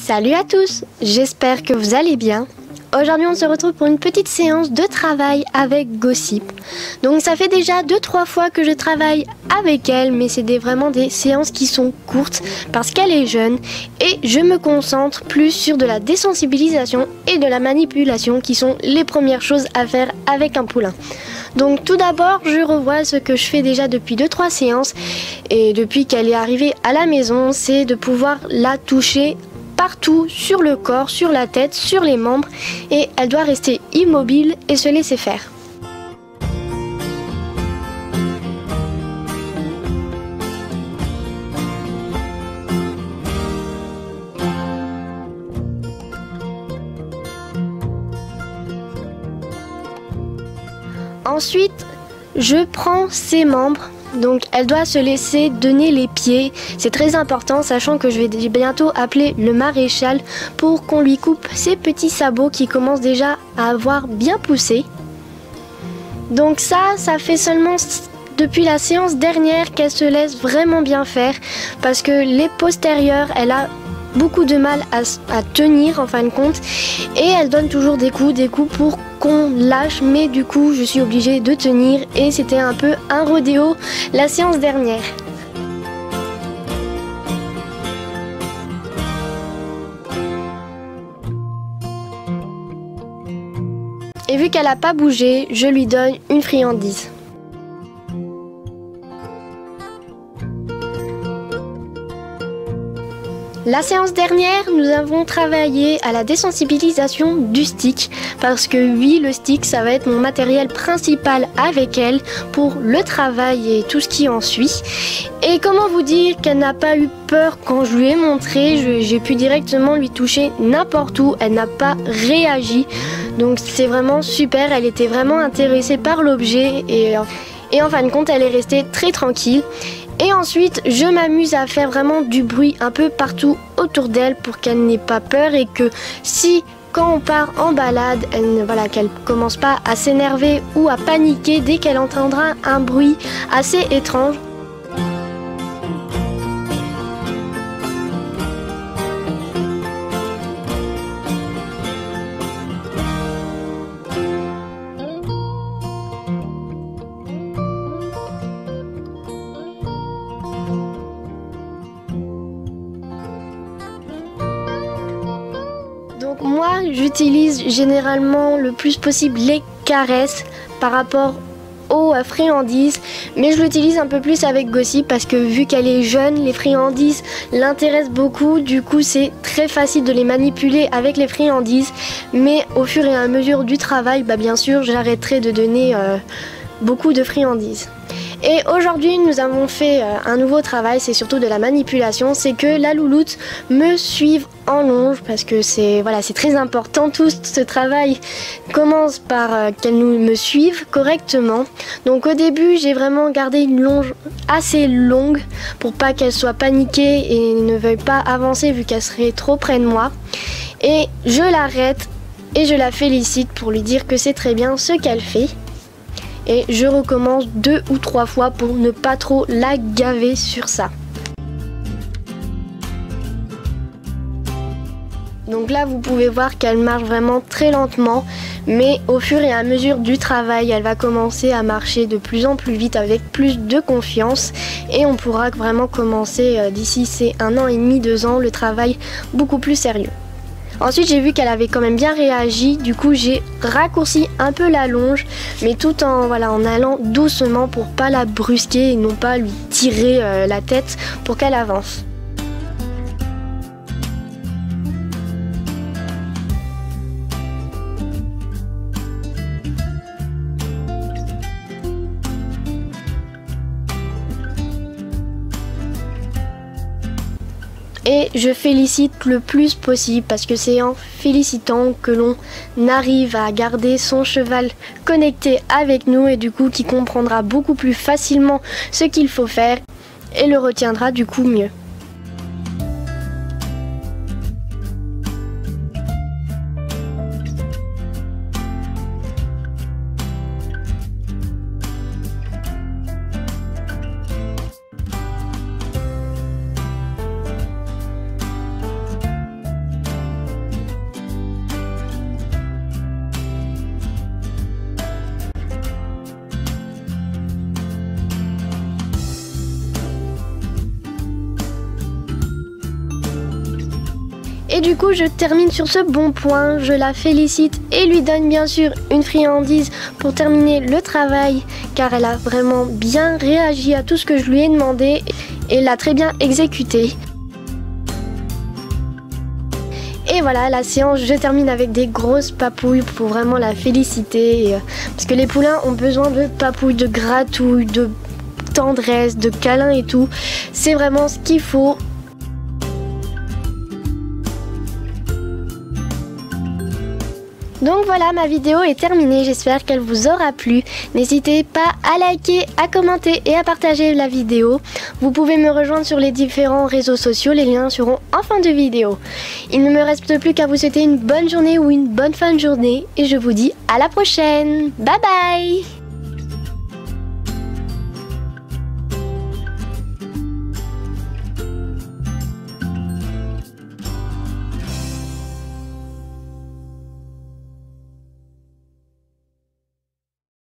Salut à tous, j'espère que vous allez bien. Aujourd'hui on se retrouve pour une petite séance de travail avec Gossip. Donc ça fait déjà 2-3 fois que je travaille avec elle, mais c'est vraiment des séances qui sont courtes parce qu'elle est jeune et je me concentre plus sur de la désensibilisation et de la manipulation qui sont les premières choses à faire avec un poulain. Donc tout d'abord je revois ce que je fais déjà depuis 2-3 séances et depuis qu'elle est arrivée à la maison, c'est de pouvoir la toucher partout sur le corps, sur la tête, sur les membres et elle doit rester immobile et se laisser faire. Ensuite, je prends ses membres. Donc elle doit se laisser donner les pieds, c'est très important sachant que je vais bientôt appeler le maréchal pour qu'on lui coupe ses petits sabots qui commencent déjà à avoir bien poussé. Donc ça fait seulement depuis la séance dernière qu'elle se laisse vraiment bien faire parce que les postérieurs, elle a beaucoup de mal à tenir en fin de compte et elle donne toujours des coups pour qu'on lâche, mais du coup je suis obligée de tenir et c'était un peu un rodéo la séance dernière. Et vu qu'elle n'a pas bougé, je lui donne une friandise. La séance dernière, nous avons travaillé à la désensibilisation du stick parce que oui, le stick, ça va être mon matériel principal avec elle pour le travail et tout ce qui en suit. Et comment vous dire qu'elle n'a pas eu peur quand je lui ai montré, j'ai pu directement lui toucher n'importe où, elle n'a pas réagi. Donc c'est vraiment super, elle était vraiment intéressée par l'objet et en fin de compte, elle est restée très tranquille. Et ensuite, je m'amuse à faire vraiment du bruit un peu partout autour d'elle pour qu'elle n'ait pas peur et que si, quand on part en balade, qu'elle commence pas à s'énerver ou à paniquer dès qu'elle entendra un bruit assez étrange. Donc moi j'utilise généralement le plus possible les caresses par rapport aux friandises, mais je l'utilise un peu plus avec Gossip parce que vu qu'elle est jeune, les friandises l'intéressent beaucoup, du coup c'est très facile de les manipuler avec les friandises, mais au fur et à mesure du travail, bien sûr j'arrêterai de donner beaucoup de friandises. Et aujourd'hui nous avons fait un nouveau travail, c'est surtout de la manipulation, c'est que la louloute me suive en longe parce que c'est très important. Tout ce travail commence par qu'elle me suive correctement. Donc au début j'ai vraiment gardé une longe assez longue pour pas qu'elle soit paniquée et ne veuille pas avancer vu qu'elle serait trop près de moi. Et je l'arrête et je la félicite pour lui dire que c'est très bien ce qu'elle fait. Et je recommence 2 ou 3 fois pour ne pas trop la gaver sur ça. Donc là vous pouvez voir qu'elle marche vraiment très lentement, mais au fur et à mesure du travail elle va commencer à marcher de plus en plus vite avec plus de confiance et on pourra vraiment commencer d'ici c'est 1 an et demi, 2 ans le travail beaucoup plus sérieux. Ensuite j'ai vu qu'elle avait quand même bien réagi, du coup j'ai raccourci un peu la longe, mais tout en allant doucement pour pas la brusquer et non pas lui tirer la tête pour qu'elle avance. Et je félicite le plus possible parce que c'est en félicitant que l'on arrive à garder son cheval connecté avec nous et du coup qui comprendra beaucoup plus facilement ce qu'il faut faire et le retiendra du coup mieux. Et du coup je termine sur ce bon point, je la félicite et lui donne bien sûr une friandise pour terminer le travail car elle a vraiment bien réagi à tout ce que je lui ai demandé et l'a très bien exécuté. Et voilà, la séance, je termine avec des grosses papouilles pour vraiment la féliciter. Parce que les poulains ont besoin de papouilles, de gratouilles, de tendresse, de câlins et tout. C'est vraiment ce qu'il faut. Donc voilà, ma vidéo est terminée, j'espère qu'elle vous aura plu. N'hésitez pas à liker, à commenter et à partager la vidéo. Vous pouvez me rejoindre sur les différents réseaux sociaux, les liens seront en fin de vidéo. Il ne me reste plus qu'à vous souhaiter une bonne journée ou une bonne fin de journée et je vous dis à la prochaine. Bye bye!